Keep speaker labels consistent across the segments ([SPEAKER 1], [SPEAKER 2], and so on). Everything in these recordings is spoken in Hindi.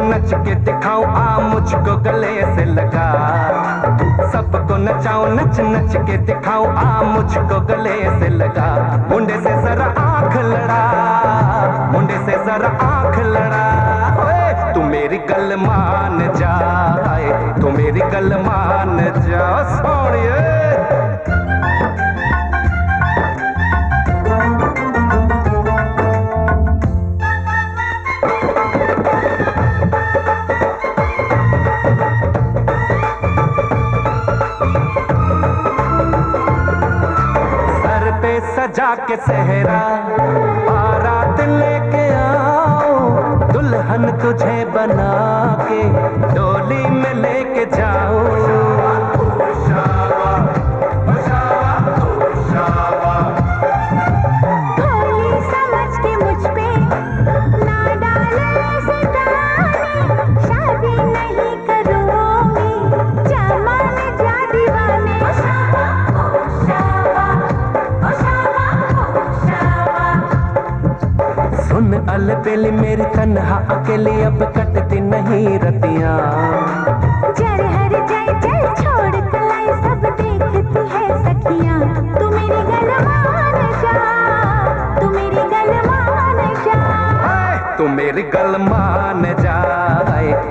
[SPEAKER 1] नच के दिखाऊं, आ मुझको गले से लगा। सबको नचाऊं, नच नच के दिखाऊं, आ मुझको गले से लगा। मुंडे से जरा आंख लड़ा, मुंडे से जरा आंख लड़ा। ओए तू मेरी गल मान जा, तू मेरी गल मान जा सोनिए। सजा के सेहरा बारात लेके आओ, दुल्हन तुझे बना के डोली में लेके जाओ।
[SPEAKER 2] भोली समझ के मुझ पे ना डाले ऐसे गाने, शादी नहीं करूंगी जमाने जा दीवाने।
[SPEAKER 1] सुन अलबेली मेरी तन्हा अकेली, अब कटती नहीं रतियां।
[SPEAKER 2] जर हर जाए चल छोड़ कलाई, सब देखती है सखियां। तू मेरी गल मान जा, तू मेरी गल मान जा।
[SPEAKER 1] तू मेरी गल मान जा,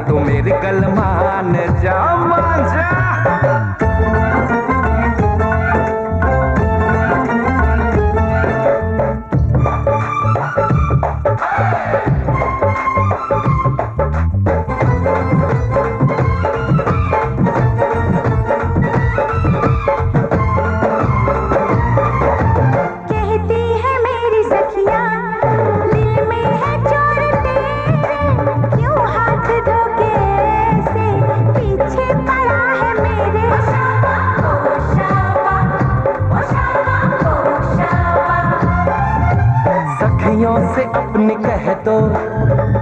[SPEAKER 1] तू मेरी गल मान जा, मान जा। से अपनी कह दो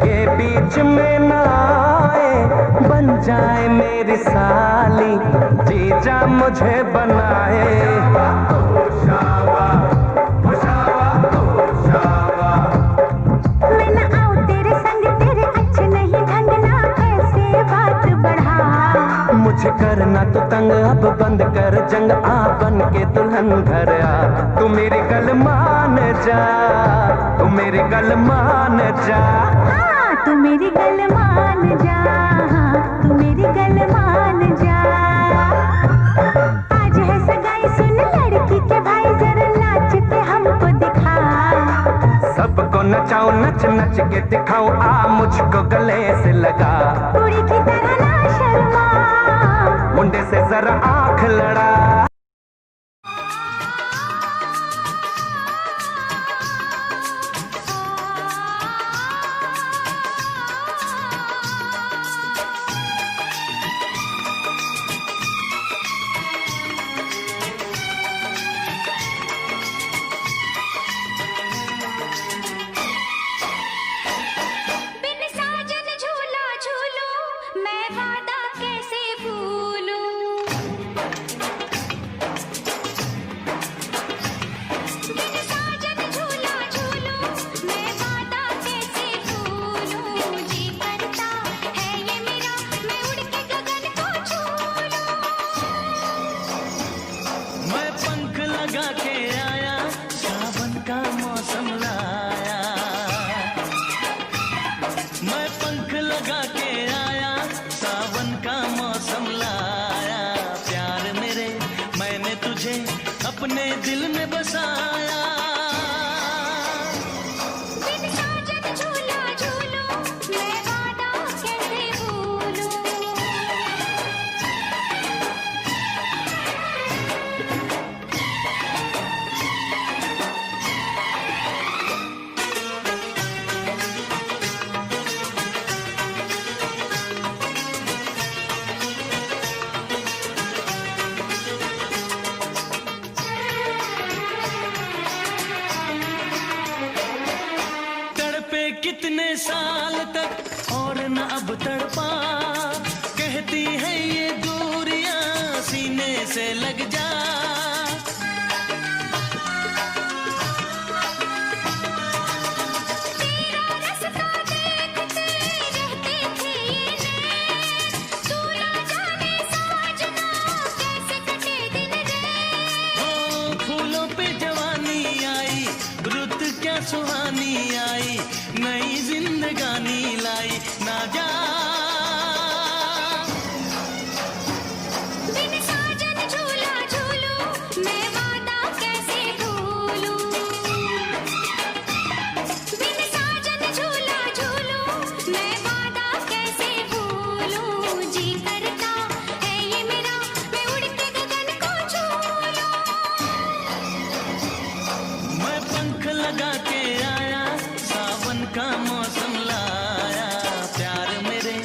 [SPEAKER 1] ये बीच में ना आए, बन जाए मेरी साली, जीजा मुझे बनाए।
[SPEAKER 2] मैं ना आऊं तेरे संग, तेरे अच्छे नहीं ढंग, ना ऐसे बात बढ़ा।
[SPEAKER 1] मुझे करना तो तंग, अब बंद कर जंग, आ बन के दुल्हन घर आ। तू मेरी गल मान जा, तू मेरी गल मान जा।
[SPEAKER 2] हाँ तू मेरी गल मान जा, हाँ तू मेरी गल मान जा। आज है सगाई सुन लड़की के भाई, जरा नाच के हमको दिखा।
[SPEAKER 1] सबको नचाऊं, नच नच के दिखाऊं, आ मुझको गले से लगा।
[SPEAKER 2] कुड़ी की तरह ना शर्मा,
[SPEAKER 1] मुंडे से जरा आंख लड़ा।
[SPEAKER 3] अपने दिल में बसाया।
[SPEAKER 2] बिन साजन झूला झूलूं, मैं वादा कैसे भूलूं।
[SPEAKER 3] कितने साल तक और न अब तड़पा, कहती है ये दूरियां सीने से लग जा।
[SPEAKER 2] तेरा रास्ता देखते रहते थे
[SPEAKER 3] क्या सुहानी आई, नई जिंदगानी लाई। ना जा
[SPEAKER 2] बिन साजन झूला झूलूं, मैं वादा कैसे भूलूं। बिन साजन झूला झूलूं, मैं वादा कैसे भूलूं। जी करता है ये मेरा, मैं उड़ के गगन को छू लूं।
[SPEAKER 3] मैं पंख लगा के आया, सावन का मौसम लाया। प्यार मेरे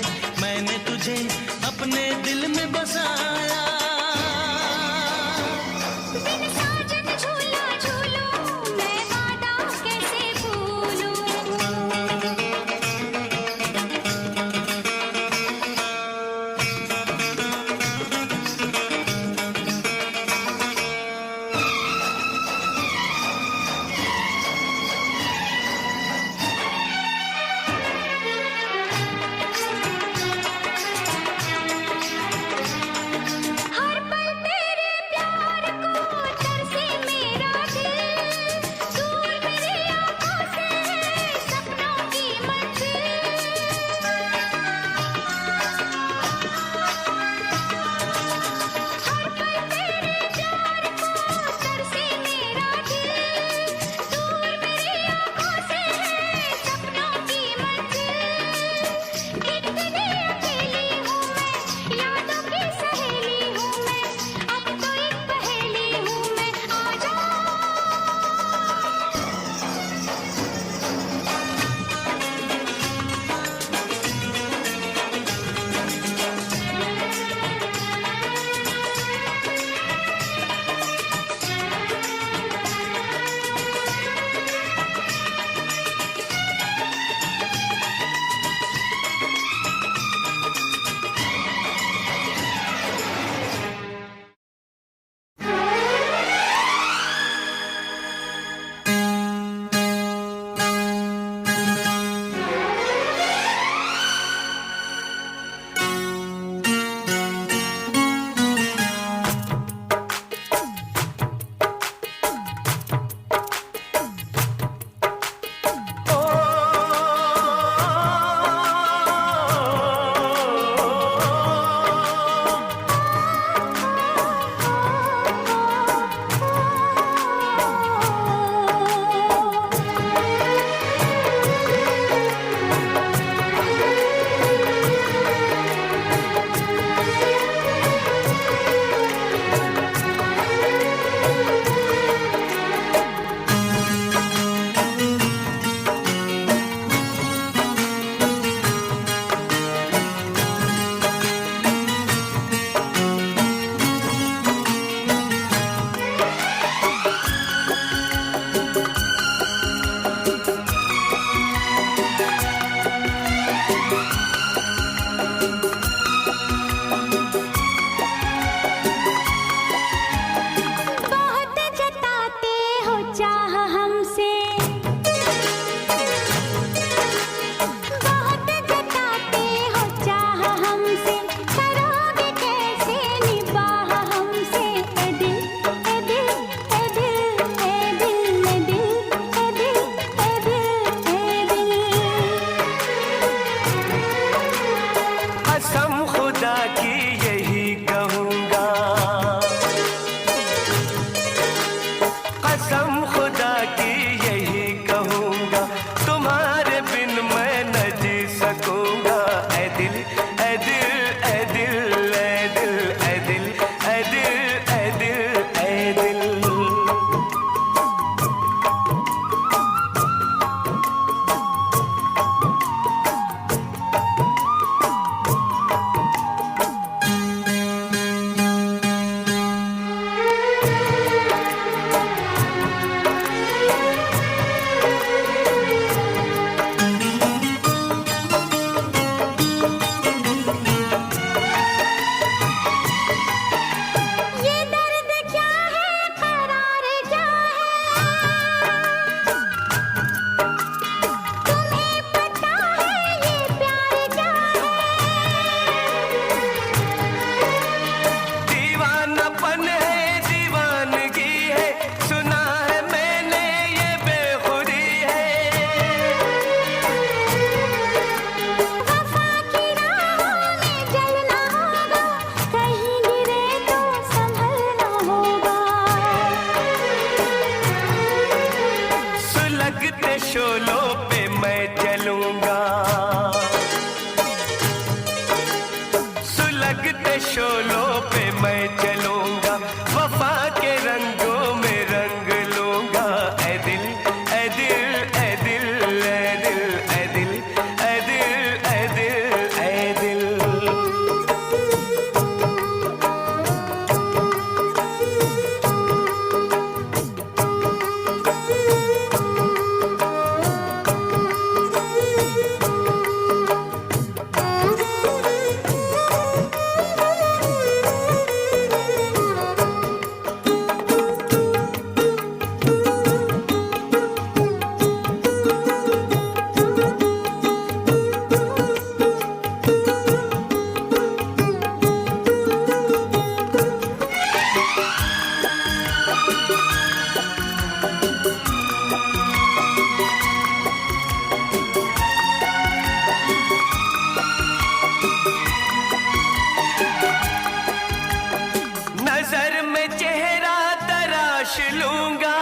[SPEAKER 3] लूंगा,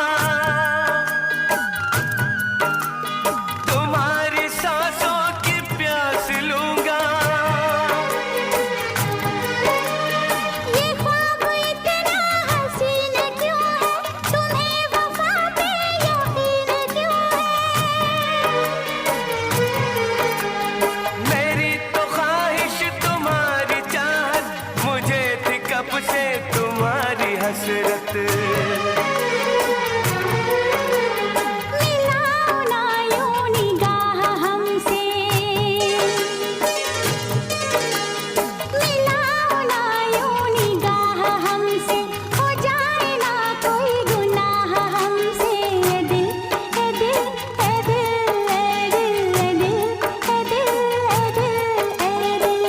[SPEAKER 3] तुम्हारी सांसों की प्यास लूंगा।
[SPEAKER 2] ये ख्वाब इतना हसीन क्यों है, तुम्हें वफा पे यकीन क्यों है?
[SPEAKER 3] मेरी तो ख्वाहिश तुम्हारी चाहत, मुझे थी कब से तुम्हारी हसरत।
[SPEAKER 2] मिलाओ ना यूं निगाह हमसे, मिलाओ ना यूं निगाह हमसे, हो जाए ना कोई गुनाह हमसे। ए दिल ए दिल ए दिल ए दिल ए दिल ए दिल ए दिल ए दिल।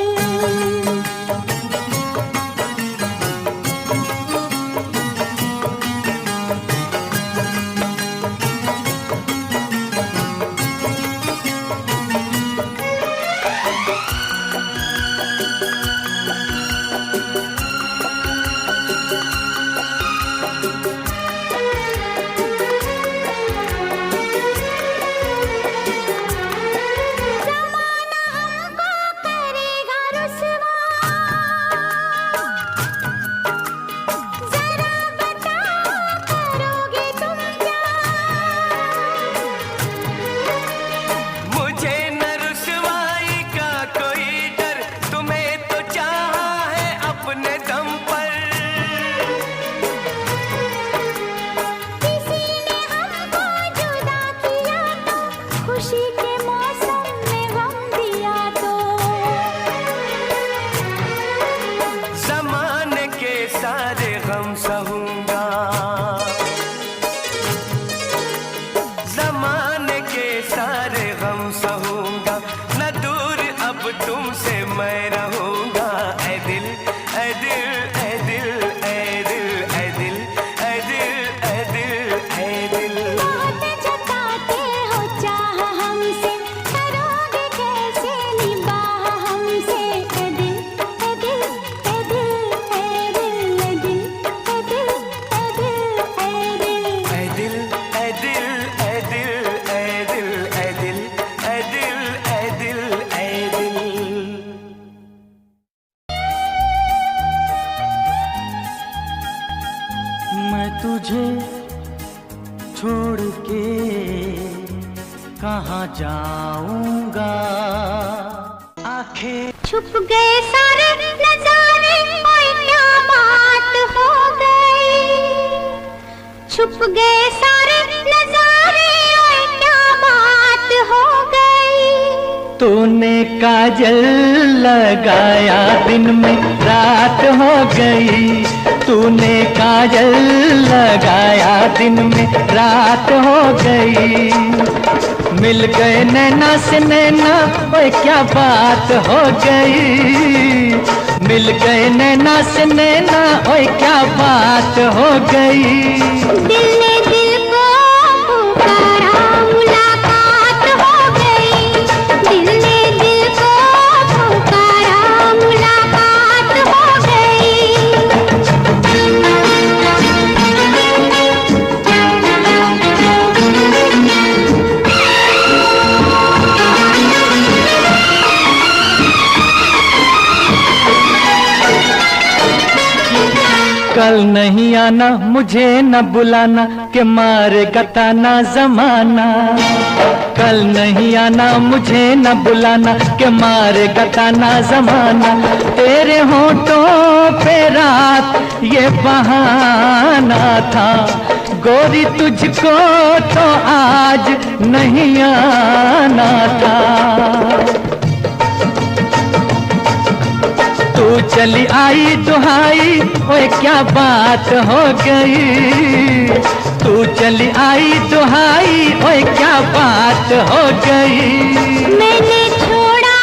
[SPEAKER 2] ज़माना हमको करेगा रुसवा, ज़रा बताओ करोगे तुम क्या?
[SPEAKER 3] मुझे न रुसवाई का कोई डर, तुम्हें तो चाहा है अपने दम पर।
[SPEAKER 2] किसी ने हमको जुदा किया तो, खुशी के मौसम में गम दिया तो।
[SPEAKER 3] ज़माने के सारे गम सहूंगा, ज़माने के सारे गम सहूंगा, न दूर अब तुमसे मैं रहूंगा। ऐ दिल ऐ दिल ऐ दिल ऐ दिल ऐ दिल ऐ दिल ऐ दिल ऐ दिल।
[SPEAKER 2] बहुत जताते हो चाह हमसे, करोगे कैसे निभाह हमसे? ए दिल ए दिल ए दिल ए दिल ए दिल ए दिल ए दिल ए दिल।
[SPEAKER 3] ऐ दिल ऐ दिल ऐ दिल ऐ दिल ऐ दिल ऐ दिल ऐ दिल।
[SPEAKER 4] मैं तुझे छोड़ के कहाँ जाऊंगा। आंखें
[SPEAKER 2] छुप गए सारे नजारे, ओए क्या बात हो गई। छुप गए सारे नजारे, ओए क्या बात हो गई।
[SPEAKER 4] तूने काजल लगाया दिन में रात हो गई। तूने काजल लगाया दिन में रात हो गई। मिल गए नैना से नैना, ओए क्या बात हो गई। मिल गए नैना से नैना, ओए क्या बात हो गई।
[SPEAKER 2] दिल ने दिल को पुकारा, मुलाकात हो गई। दिल ने दिल को पुकारा, मुलाकात हो गई।
[SPEAKER 4] कल नहीं आना, मुझे न बुलाना, के मारेगा ताना जमाना। कल नहीं आना, मुझे न बुलाना, के मारेगा ताना जमाना। तेरे होठों पे रात ये बहाना था, गोरी तुझको तो आज नहीं आना था। तू चली आई दुहाई, ओए क्या बात हो गई। तू चली आई दुहाई, ओए क्या बात हो गई।
[SPEAKER 2] मैंने छोड़ा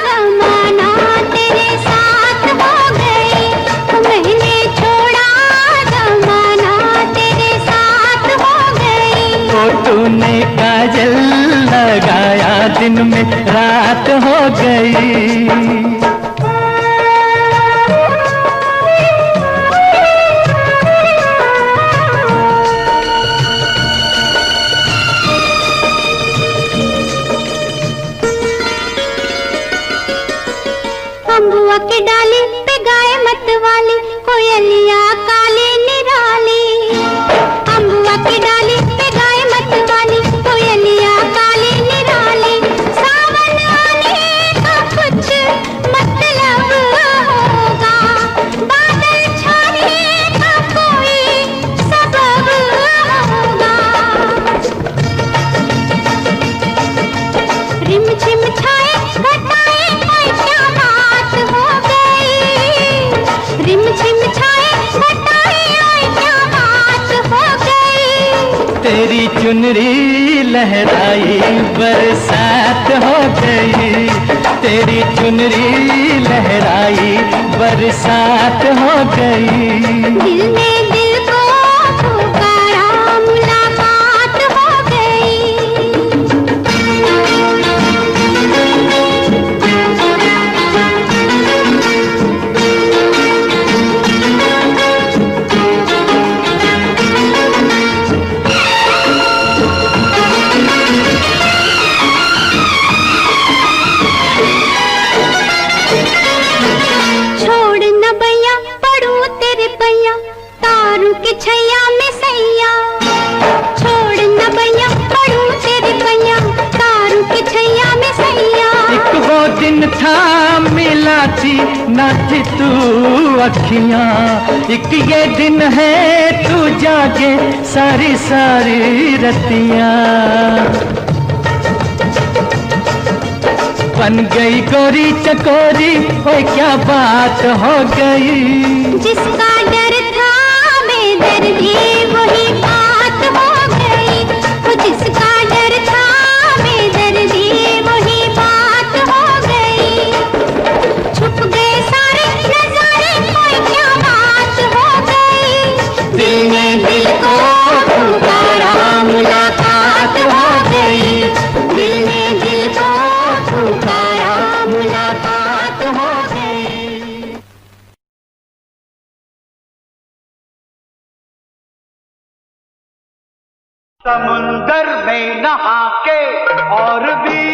[SPEAKER 2] जमाना, तेरे साथ हो गई। मैंने छोड़ा जमाना, तेरे साथ हो गई।
[SPEAKER 4] तो तूने काजल लगाया दिन में रात हो गई। तेरी चुनरी लहराई बरसात हो गई, तेरी चुनरी लहराई बरसात हो गई।
[SPEAKER 2] दिल ने दिल को पुकारा, मुलाकात हो गई। छोड़ न भैया पड़ू तेरे पैया, तारू के छैया में सैया। छोड़ न भैया पड़ू तेरे पैया, तारू के छैया में सैया।
[SPEAKER 4] एक वो दिन था मिला थी ना थी तू अखियां, एक ये दिन है तू जागे सारी सारी रतियां। बन गई गोरी चकोरी, ओए क्या बात हो गई।
[SPEAKER 2] जिसका डर था बेदर्दी वही बात हो गई। वो जिसका डर था बेदर्दी वही बात हो गई। छुप गए सारे नजारे, कोई क्या बात हो गई।
[SPEAKER 4] दिल ने दिल को पुकारा, मुलाकात हो गई।
[SPEAKER 2] दिल ने दिल को पुकारा, मुलाकात हो गई।
[SPEAKER 5] समुंदर में नहा के और भी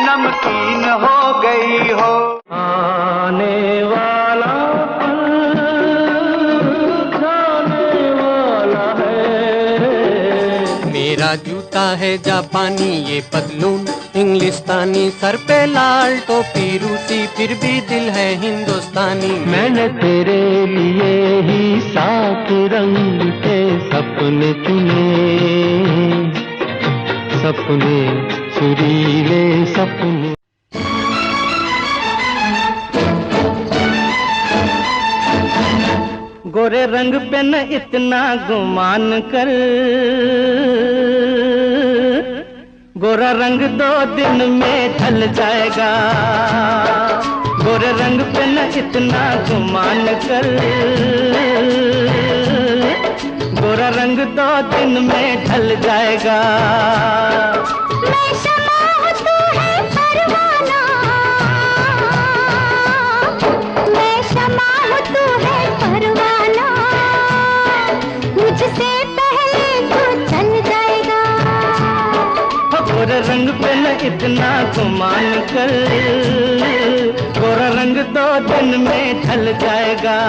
[SPEAKER 5] नमकीन हो गई हो।
[SPEAKER 4] आने वाला पल जाने वाला है।
[SPEAKER 6] मेरा जूता है जापानी, ये पतलून इंग्लिस्तानी, सर पे लाल टोपी रूसी, फिर भी दिल है हिंदुस्तानी।
[SPEAKER 4] मैंने तेरे लिए ही 7 रंग के सपने चुने, सपने सुरीले सपने। गोरे रंग पे न इतना गुमान कर, गोरा रंग 2 दिन में ढल जाएगा। गोरे रंग पे न इतना गुमान कर, गोरा रंग 2 दिन में ढल जाएगा।
[SPEAKER 2] मैं शमा हूँ तू है परवाना, मैं शमा हूँ तू है परवाना। मुझसे पहले तू चल जाएगा।
[SPEAKER 4] गोरा रंग पे न इतना गुमान कर, गोरा रंग 2 दिन में ढल जाएगा।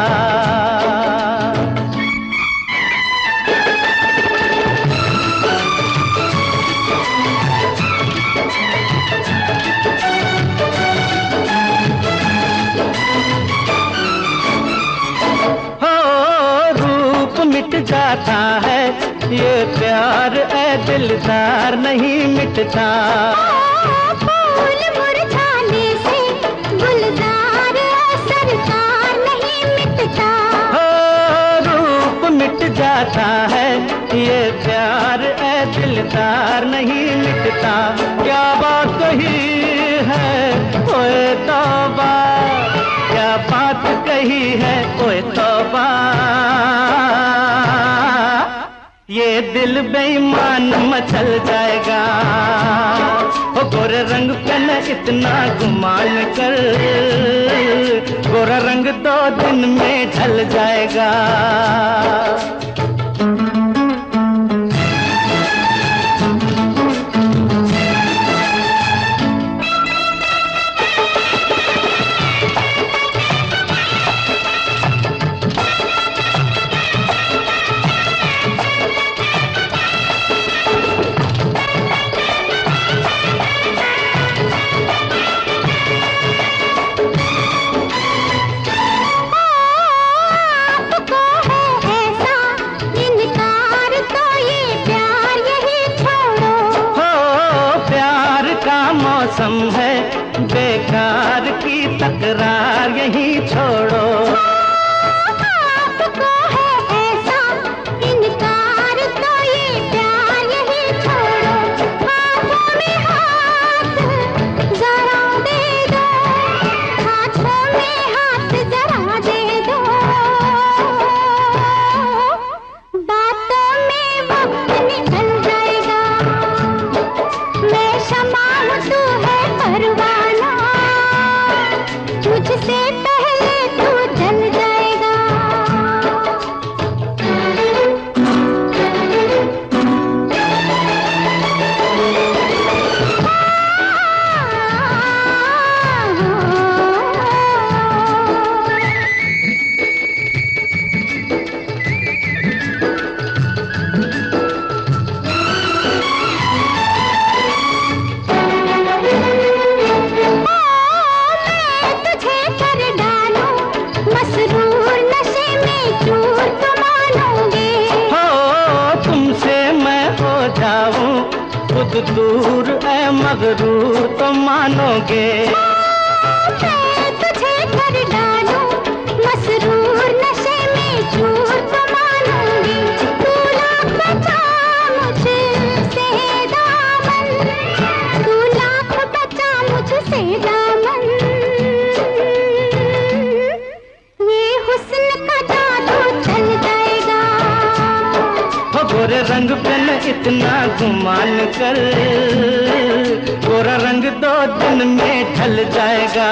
[SPEAKER 4] मिट जाता है ये प्यार, ऐ दिलदार नहीं मिटता।
[SPEAKER 2] फूल मुरझाने से गुलजार सरकार नहीं मिटता।
[SPEAKER 4] रूप मिट जाता है ये प्यार, ऐ दिलदार नहीं मिटता। क्या बात कही है ओए तौबा, क्या बात कही है ओए तौबा। ये दिल बेईमान मचल जाएगा। ओ गोरे रंग पे न इतना गुमान कर, गोरा रंग 2 दिन में ढल जाएगा।
[SPEAKER 2] आपको है
[SPEAKER 4] खुद दूर है मगरूर तो मानोगे।
[SPEAKER 2] मैं तुझे कर डालूं मसरूर नशे में चूर तो मानूंगी। तू लाख बचा मुझसे दामन, तू लाख बचा मुझसे दामन। ये हुस्न का जादू चल जाएगा।
[SPEAKER 4] हो गोरे रंग पे न इतना गुमान कर, गोरा रंग 2 दिन में ढल जाएगा।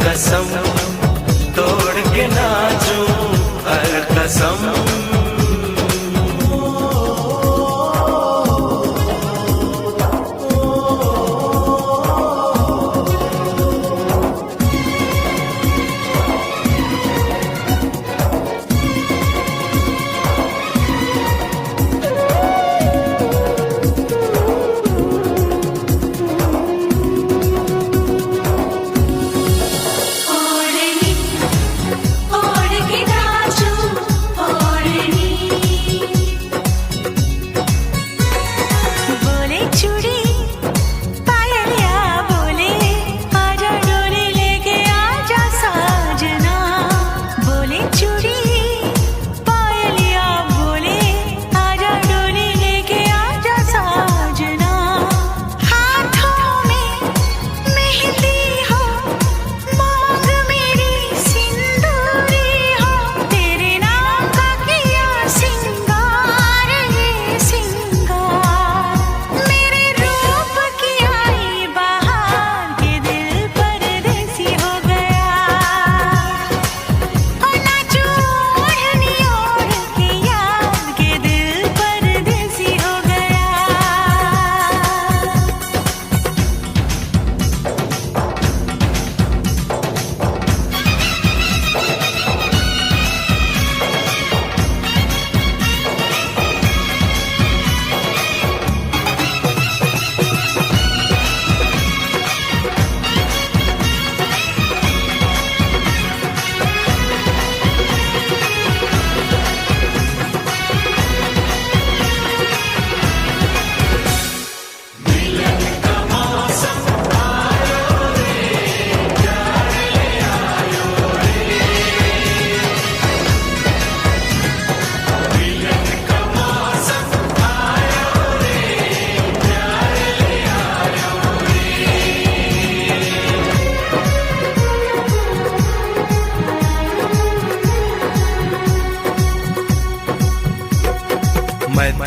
[SPEAKER 3] कसम तोड़ के नाचूं हर कसम।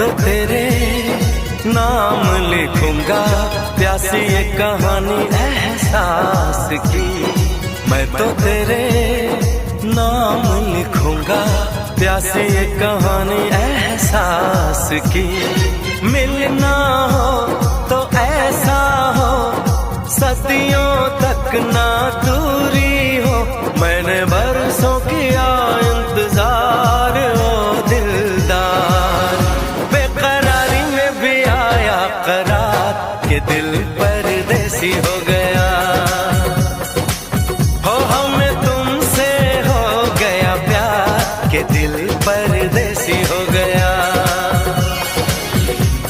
[SPEAKER 3] तो तेरे नाम लिखूंगा प्यासी ये कहानी एहसास की। मैं तो तेरे नाम लिखूंगा प्यासी ये कहानी एहसास की। मिलना हो तो ऐसा हो सदियों तक ना दूरी हो। मैंने बरसों किया इंतजार ओ दिलदार, बेकरारी में भी आया करार के दिल परदेसी हो गया। हो हमें तुमसे हो गया प्यार के दिल परदेसी हो गया।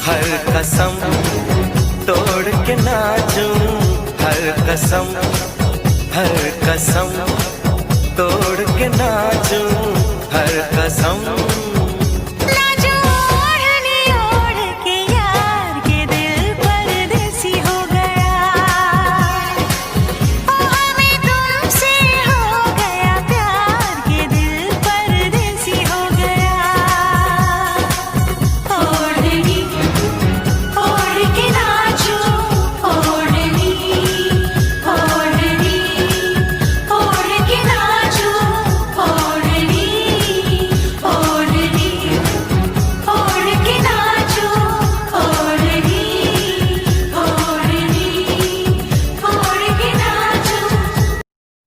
[SPEAKER 3] हर कसम तोड़ के नाचूं, हर कसम तोड़ के नाचूं, हर कसम।
[SPEAKER 2] लाजो ओढ़नी ओढ़ के यार के दिल परदेसी हो गया। ओ हमें तुमसे हो गया प्यार के दिल परदेसी हो गया। ओढ़नी ओढ़ के नाचो, ओढ़नी ओढ़नी ओढ़ के नाचो, ओढ़नी ओढ़नी ओढ़ के नाचो, ओढ़नी ओढ़नी ओढ़ के नाचो।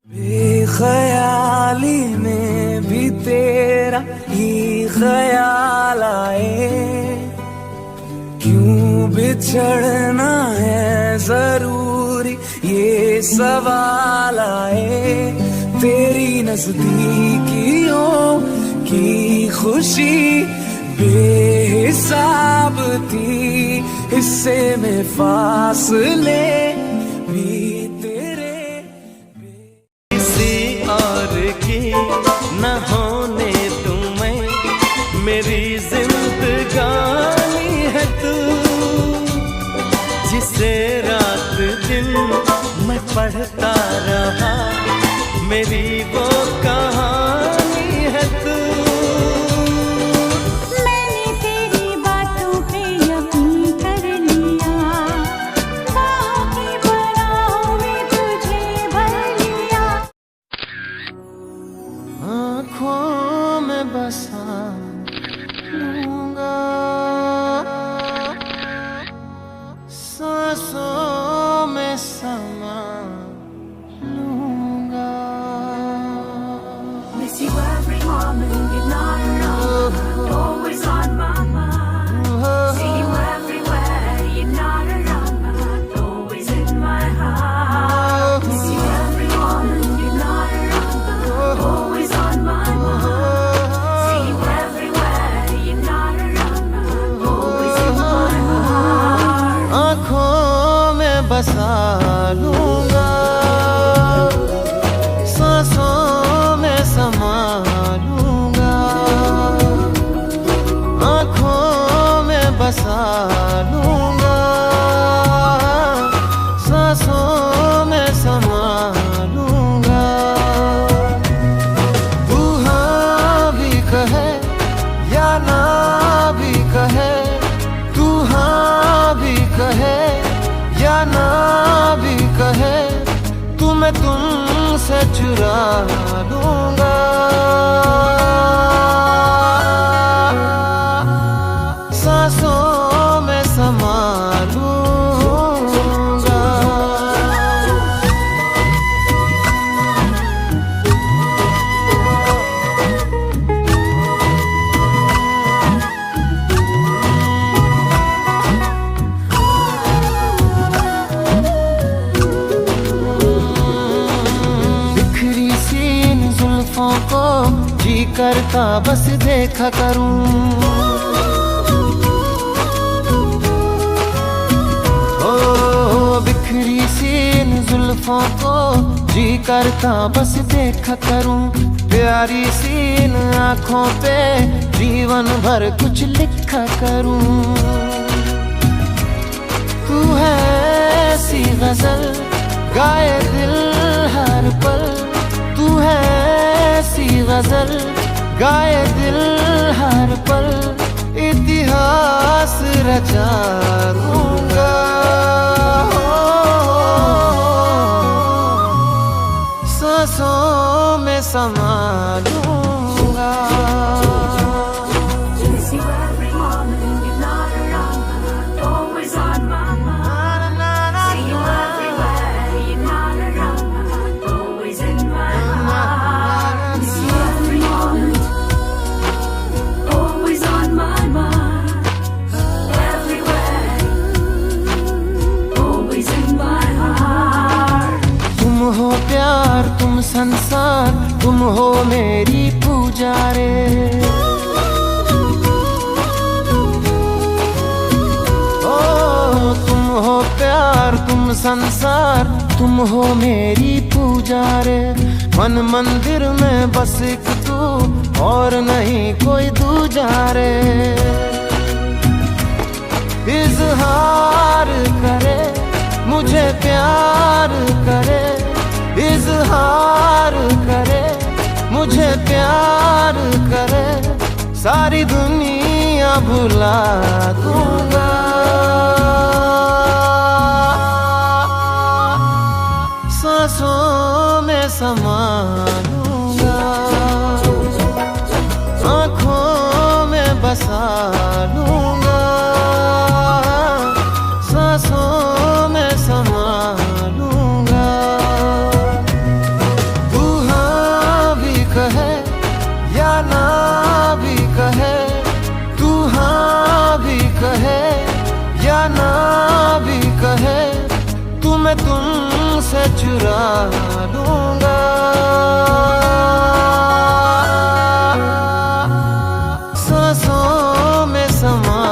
[SPEAKER 3] बेख्याली में भी तेरा ही ख्याल आए, क्यों बिछड़ना है जरूरी ये सवाल आए। तेरी नजदीकियों की खुशी बेहिसाब थी, हिस्से में फासले भी तेरे किसी और की न होने तुम्हें मेरी जिंदगानी है तू। जिसे रात दिन मैं पढ़ता रहा मेरी वो कहानी है तू।
[SPEAKER 2] मैंने तेरी बातों पे यकीन कर लिया, बाहों की बाहों में तुझे भर लिया।
[SPEAKER 3] आँखों में बसा लूंगा, सांसों में समा लूंगा।
[SPEAKER 2] Miss you every moment, you're not around, always on my mind. See you everywhere, you're not around, but always in my heart. Miss you every moment, you're not around, but always on my mind. See you everywhere, you're not around, but always in my heart.
[SPEAKER 3] आँखों में बसा लूंगा, सांसों में समा लूंगा। आँखों में बसा लूंगा, सांसों में समा लूंगा। तू हाँ भी कहे या ना भी कहे, तू हाँ भी कहे या ना भी कहे, तुम्हें तुमसे चुरा लूंगा। सांसों में समा लूंगा। बिखरी सी इन जुल्फों को जी करता बस देखा करूं। ओ बिखरी सी इन जुल्फों को जी करता बस देखा करूं। प्यारी सी इन आँखों पे जीवन भर कुछ लिखा करूं। तू है ऐसी गजल गाए दिल हर पल, तू है ऐसी गजल गाए दिल हर पल। इतिहास रचा दूंगा। सांसों में समा लूंगा। तुम संसार, तुम हो मेरी पूजा रे। ओ तुम हो प्यार, तुम संसार, तुम हो मेरी पूजा रे। मन मंदिर में बस एक तू और नहीं कोई दूजा रे। इजहार करे मुझे प्यार करे, इजहार करे मुझे प्यार करे, सारी दुनिया भुला दूंगा। सांसों में समा लूंगा, आँखों में बसा लूंगा। सांसों में समा लूंगा। तू हाँ भी कहे या ना भी कहे, तू हाँ भी कहे या ना भी कहे, तुम्हें तुमसे चुरा लूंगा। सांसों में समा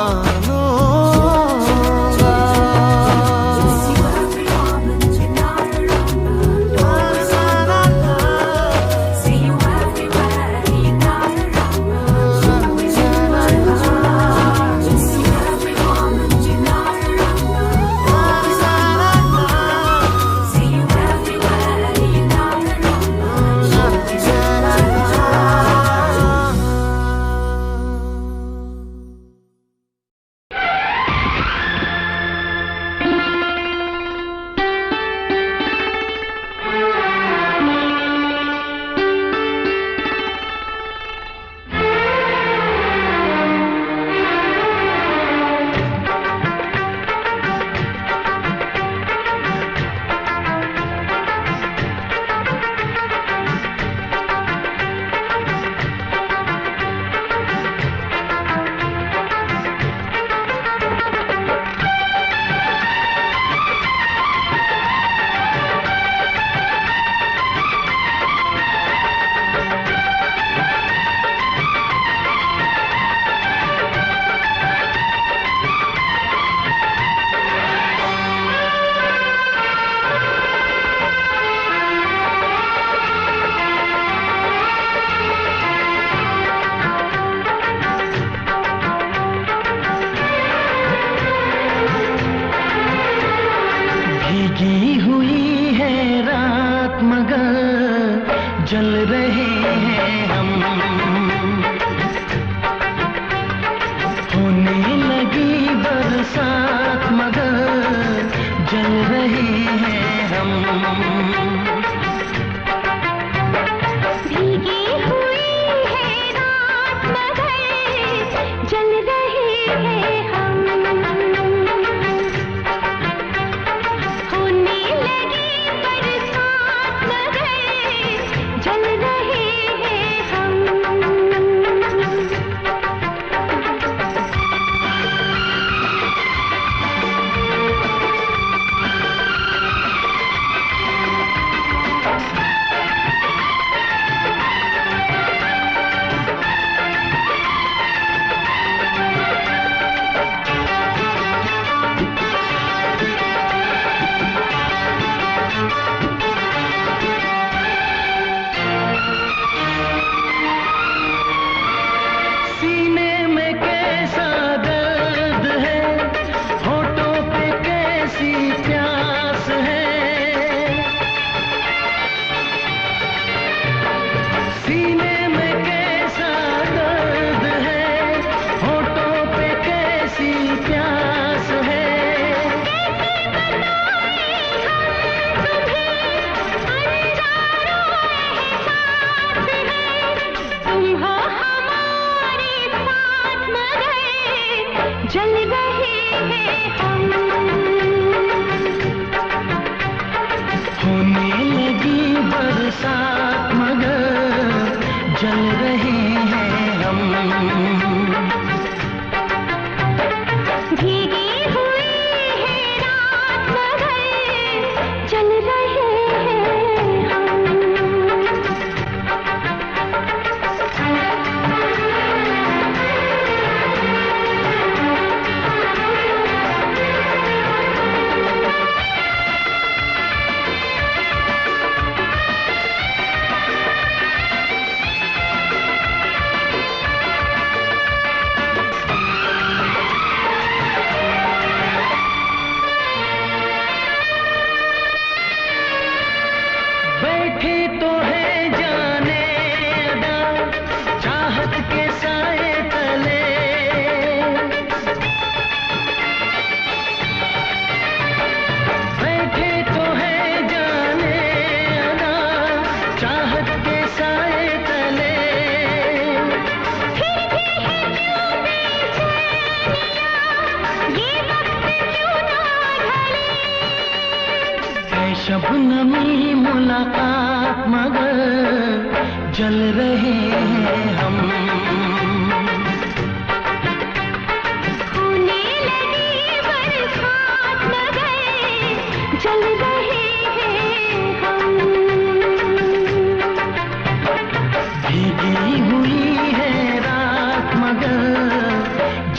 [SPEAKER 4] भीगी हुई है रात मगर जल रहे हैं हम, होने लगी बरसात मगर जल रहे हैं हम।
[SPEAKER 2] भीगी हुई है रात मगर जल रहे हैं हम, होने लगी बरसात मगर जल रहे हैं हम।
[SPEAKER 4] मुलाकात मगर जल रहे हैं हम।
[SPEAKER 2] भीगी हुई है रात मगर चल रहे हैं हम।
[SPEAKER 4] बैठे तो है जाने अदा चाहत के साए तले, बैठे तो है जाने अदा चाहत के साए तले।
[SPEAKER 2] फिर भी है क्यों बेचैनियां, ये वक्त क्यों ना ढले।
[SPEAKER 4] है शबनमी मुलाकात मगर जल रहे हैं हम।
[SPEAKER 2] होने लगी बरसात मगर जल रहे हैं हम।
[SPEAKER 4] भीगी हुई है रात मगर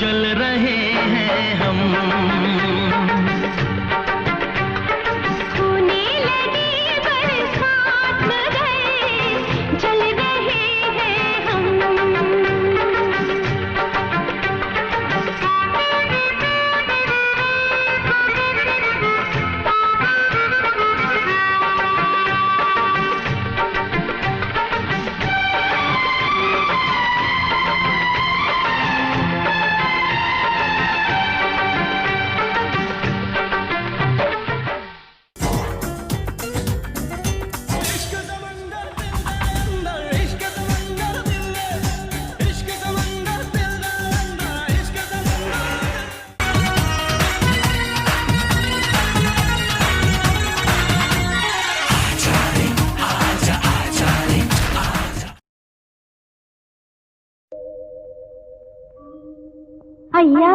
[SPEAKER 4] जल रहे हैं हम।
[SPEAKER 2] होने लगी बरसात मगर जल रहे हैं हम। अय्या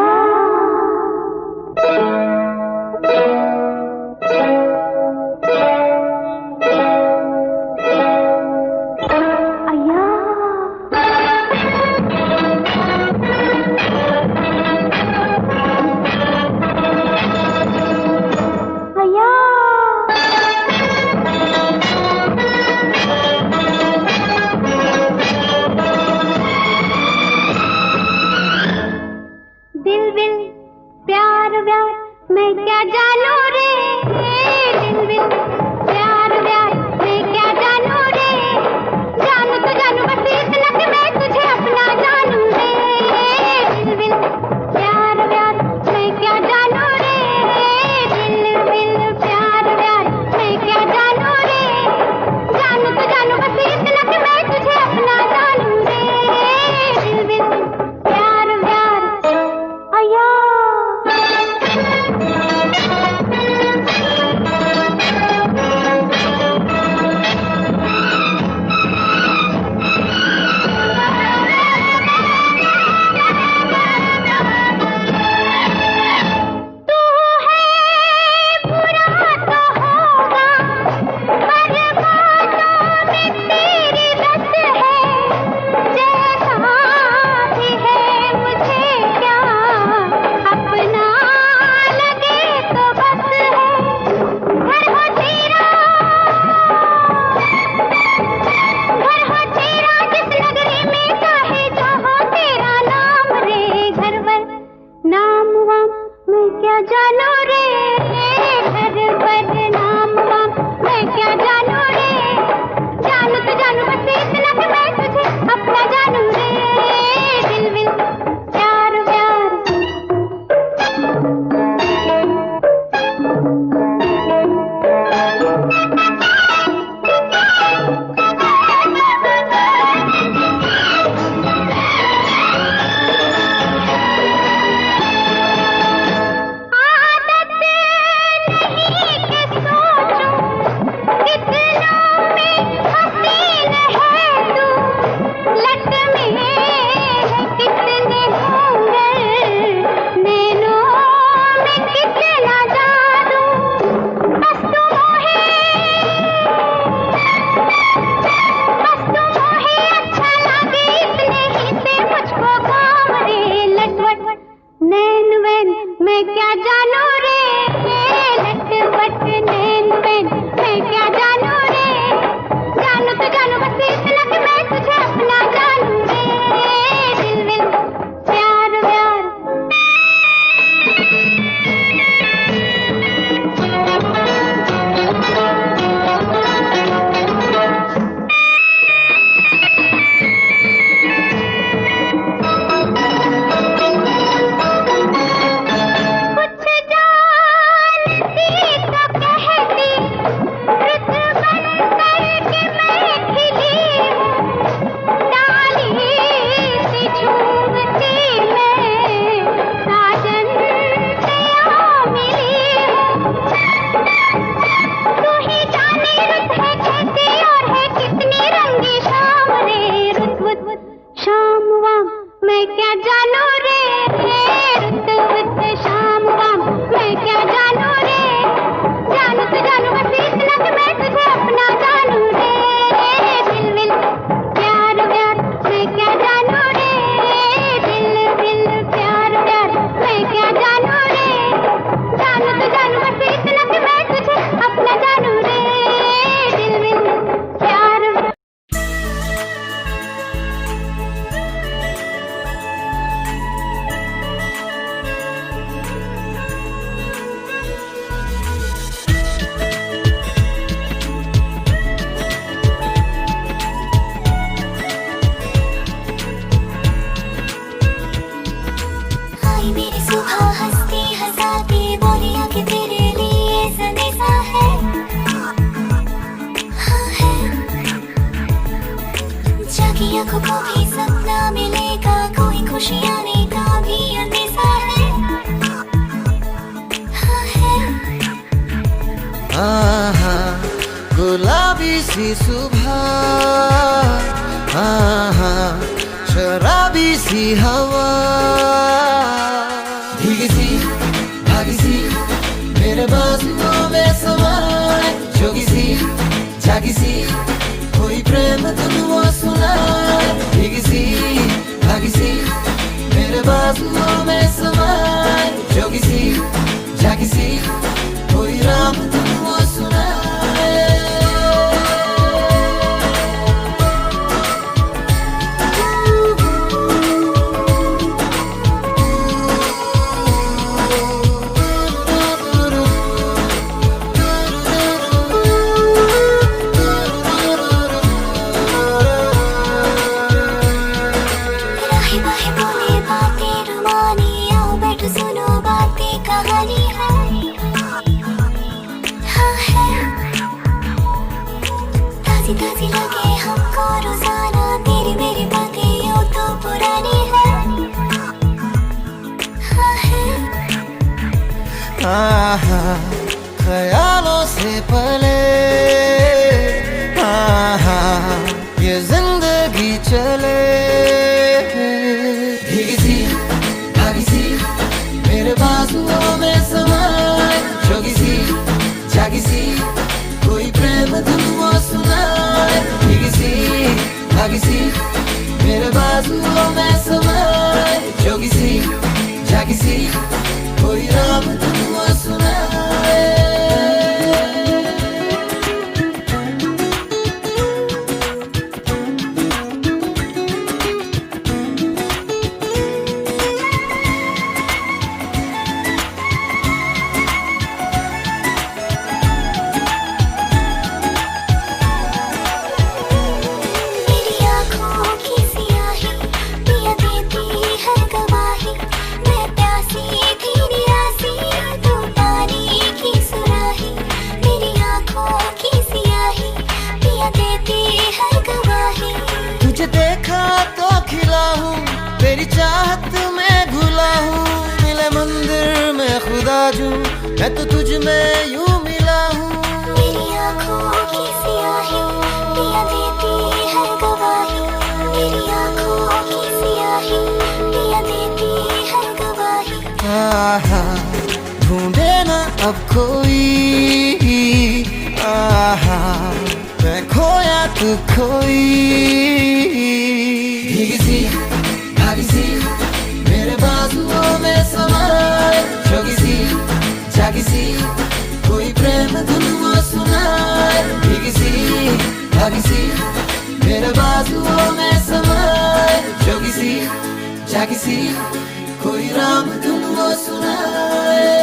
[SPEAKER 2] अय्या अय्या दिल विल को भी सपना मिलेगा, कोई खुशी आने का भी अंदेशा है। हाँ है।
[SPEAKER 7] आहा, गुलाबी सी सुबह, आहा, शराबी सी हवा, भीगी सी भागी सी मेरे बाजुओं में समाए, जोगी सी जागी सी कोई प्रेम धुन वो सुनाए, भीगी सी भागी सी मेरे बाजुओं में समाए, जोगी सी जागी सी कोई राम धुन वो सुनाए।
[SPEAKER 2] ताज़ी लगे हमको रोजाना, तेरी मेरी बातें यूं तो पुरानी है। हाँ है।
[SPEAKER 7] आहा, ख्यालों से पले, आहा, ये जिंदगी चले, भीगी सी भागी सी मेरे बाजुओं में समाए, जोगी सी जागी सी कोई प्रेम धुन वो सुनाए, भीगी सी भागी सी मेरे बाजुओं में समाए, जोगी सी जागी सी कोई राम धुन वो सुनाए। तुझे देखा तो खिला हूँ, तेरी चाहत में घुला हूँ, मिले मंदिर में खुदा जूं, मैं तो तुझ में यूं मिला हूँ।
[SPEAKER 2] मेरी आँखों की सियाही पिया देती है गवाही, मेरी आँखों की सियाही पिया देती है गवाही।
[SPEAKER 7] आहा, ढूंढे ना अब कोई, आहा, मैं खोया तू खोई, भीगी सी भागी सी मेरे बाजुओं में समाए, जोगी सी जागी सी कोई प्रेम धुन वो सुनाए, भीगी सी भागी सी मेरे बाजुओं में समाए, जोगी सी जागी सी कोई राम धुन वो सुनाए।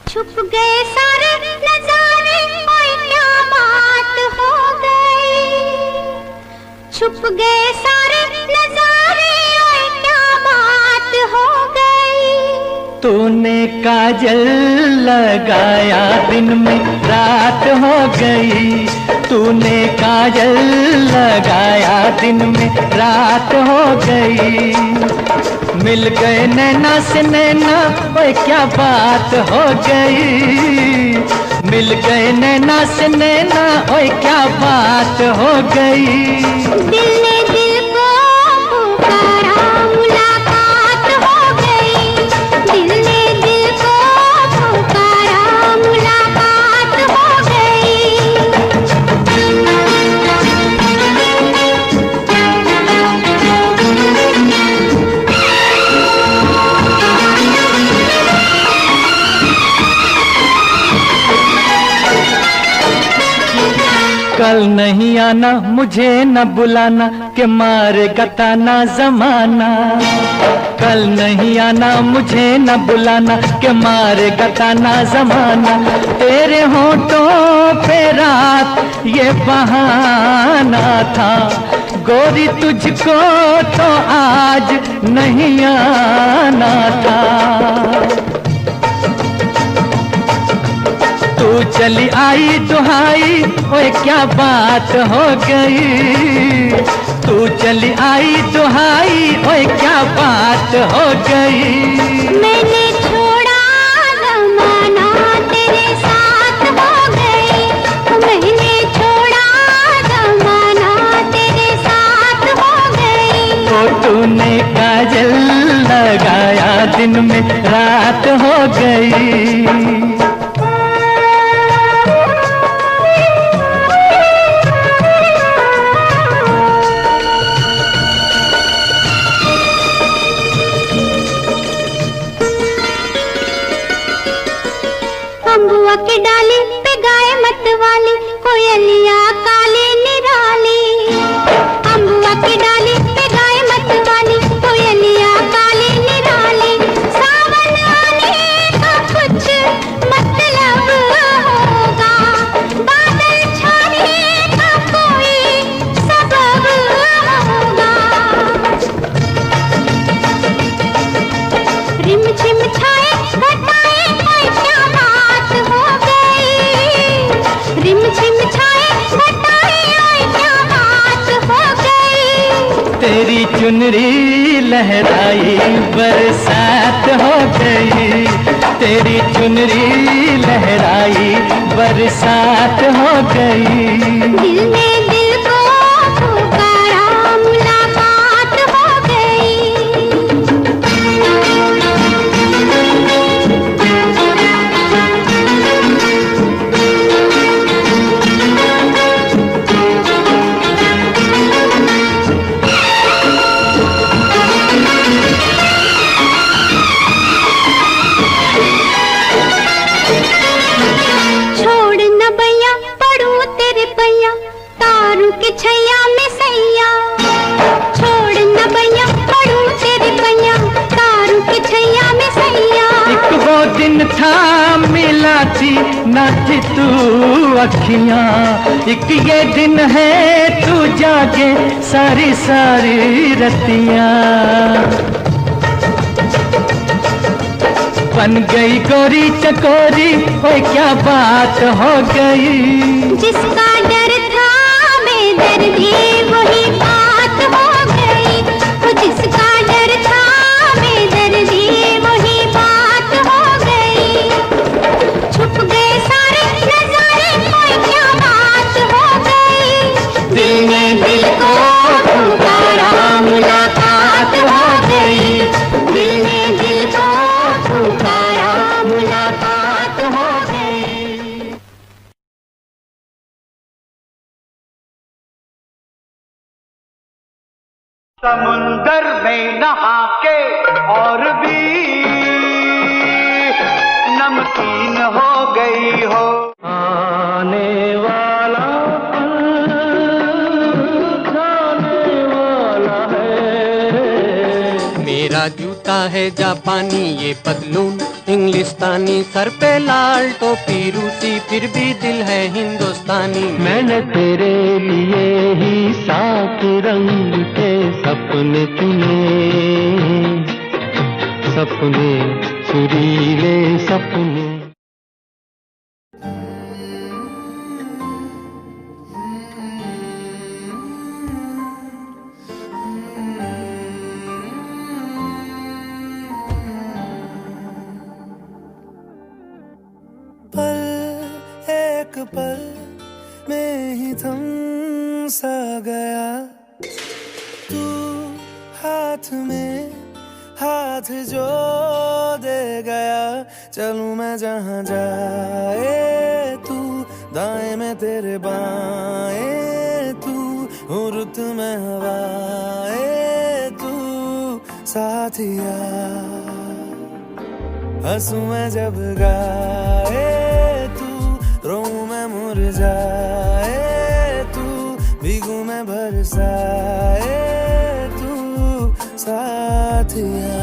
[SPEAKER 2] छुप गए सारे नजारे, ओए क्या बात हो गई। छुप गए सारे नजारे, ओए क्या बात हो गई।
[SPEAKER 4] तूने काजल लगाया दिन में रात हो गई, तूने काजल लगाया दिन में रात हो गई। मिल गए नैना से नैना, ओए क्या बात हो गई। मिल गए नैना से नैना, ओए क्या बात हो गई।
[SPEAKER 2] दिल ने दिल को पुकारा, मुलाकात हो गई। दिल ने दिल को पुकारा, मुलाकात हो गई।
[SPEAKER 4] कल नहीं आना मुझे न बुलाना कि मारेगा ताना जमाना। कल नहीं आना मुझे न बुलाना कि मारेगा ताना जमाना। तेरे होठों पे रात ये बहाना था, गोरी तुझको तो आज नहीं आना था। तू चली आई दुहाई, ओए क्या बात हो गई। तू चली आई दुहाई, ओए क्या बात हो गई।
[SPEAKER 2] मैंने छोड़ा जमाना तेरे साथ हो गई। मैंने छोड़ा जमाना तेरे साथ हो गई।
[SPEAKER 4] तो तूने काजल लगाया दिन में रात हो गई।
[SPEAKER 2] अम्बुआ की डाली पे गाय मत वाली, कोयलिया काली निराली। अम्बुआ की डाली पे गाय मत वाली, कोयलिया काली निराली। सावन आने का कुछ मतलब होगा, बादल छाने का कोई सबब होगा। रिम झिम छाए घटाए कोई क्या बात हो गई। रिम झिम छाए घटाए कोई क्या बात हो गई।
[SPEAKER 4] तेरी चुनरी लहराई बरसात हो गई। तेरी चुनरी लहराई बरसात हो गई।
[SPEAKER 2] दिल ने दिल को पुकारा, मुलाकात हो गई। छोड़ न भैया पढ़ू तेरे पैया, तारू के छैया में सैया। छोड़ न भैया पढ़ू तेरे पैया, तारू के छैया में सैया।
[SPEAKER 4] एक वो दिन था मिला थी ना थी तू अखियां, एक ये दिन है तू जागे सारी सारी रतियां। बन गई गोरी चकोरी, ओए क्या बात हो गई।
[SPEAKER 2] जिसका डर था बेदर्दी वही बात हो गई। वो जिसका डर था बेदर्दी वही बात हो गई। छुप गए सारे नजारे, कोई क्या बात हो गई।
[SPEAKER 4] दिल ने दिल को पुकारा, मुलाकात हो गई। दिल ने दिल को पुकारा, मुलाकात हो गई।
[SPEAKER 5] समुंदर में नहा के और भी नमकीन हो गई हो।
[SPEAKER 4] आने वाला जाने वाला है।
[SPEAKER 6] मेरा जूता है जापानी ये पतलून इंग्लिस्तानी, सर पे लाल टोपी रूसी, फिर भी दिल है हिंदुस्तानी।
[SPEAKER 4] मैंने तेरे लिए ही सात रंग के सपने चुने, सपने सुरीले सपने।
[SPEAKER 3] पल एक पल में ही थम सा गया, तू हाथ में हाथ जो दे गया। चलूं मैं जहाँ जाए तू, दाएं में तेरे बाएं तू, हूँ रुत में हवाएं तू साथिया। हंसूं मैं जब गाए तू, रोऊं मैं मुरझाए
[SPEAKER 7] बरसाए तू साथिया।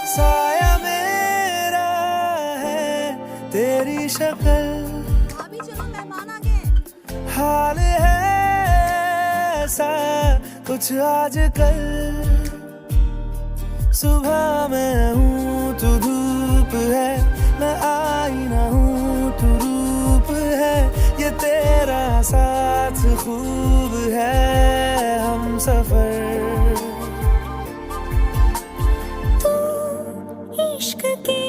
[SPEAKER 7] साया मेरा है तेरी शक्ल,
[SPEAKER 2] अभी चलो मेहमान आ गए।
[SPEAKER 7] हाल है ऐसा कुछ आजकल। सुबह मैं हूँ तू धूप है, मैं आईना हूँ तू रूप है। ये तेरा साथ खूब है हम सफर।
[SPEAKER 2] इश्क के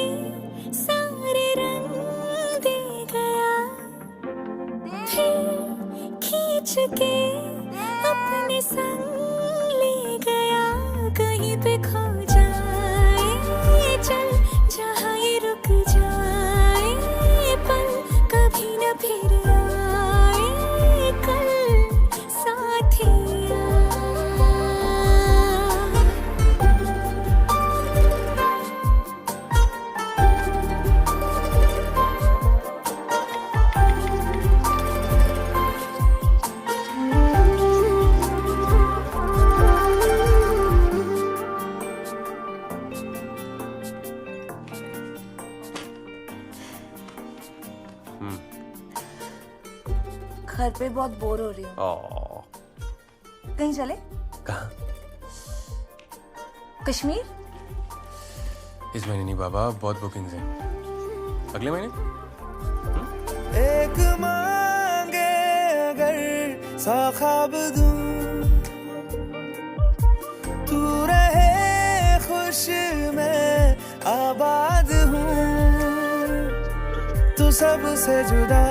[SPEAKER 2] सारे रंग दे गया, फिर खींच के अपने संग ले गया। कहीं पे खो जाए चल जहाँ ये रुक जाए, पल कभी न फिर आए कल साथिया। घर पे बहुत बोर हो रही हूँ, कहीं चले?
[SPEAKER 8] कहाँ?
[SPEAKER 2] कश्मीर?
[SPEAKER 8] इस महीने नहीं बाबा, बहुत बुकिंग्स हैं। अगले महीने?
[SPEAKER 7] एक मांगे अगर 100 ख्वाब दूं, तू रहे खुश मैं आबाद हूँ। तू सबसे जुदा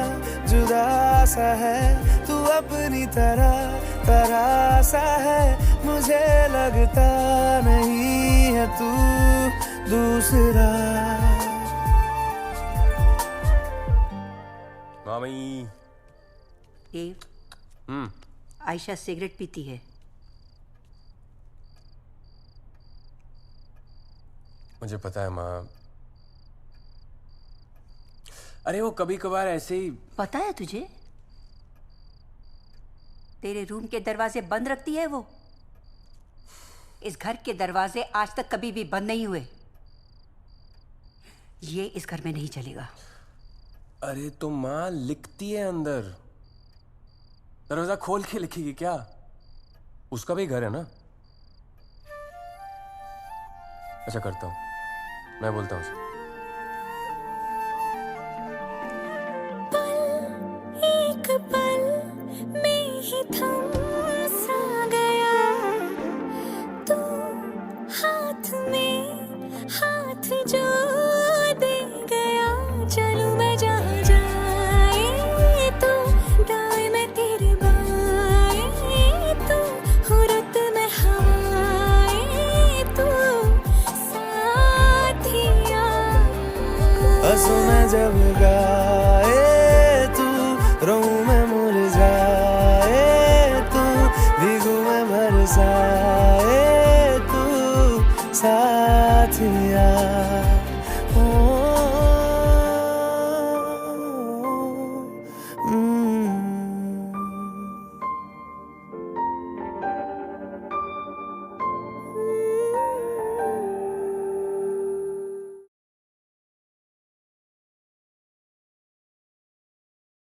[SPEAKER 7] जुदा सा है, तू अपनी तरह सा है। मुझे लगता नहीं है तू दूसरा।
[SPEAKER 8] मामी।
[SPEAKER 9] देव, आयशा सिगरेट पीती है।
[SPEAKER 8] मुझे पता है माँ। अरे वो कभी कभार ऐसे ही।
[SPEAKER 9] पता है तुझे? तेरे रूम के दरवाजे बंद रखती है वो। इस घर के दरवाजे आज तक कभी भी बंद नहीं हुए। ये इस घर में नहीं चलेगा।
[SPEAKER 8] अरे तो माँ लिखती है अंदर, दरवाजा खोल के लिखेगी क्या? उसका भी घर है ना। अच्छा करता हूँ, मैं बोलता हूँ उसे।
[SPEAKER 2] एक पल में ही थम सा गया, तू हाथ में हाथ जो दे गया। चलूं मैं जहाँ जाए तो दाएं मैं तेरे बाएं, तू हो रुत में हवाएं, तू साथिया।
[SPEAKER 7] हंसूं मैं जब गाए रहूं मैं मुरझाए, तू भीगू मैं बरसाए, तू साथिया।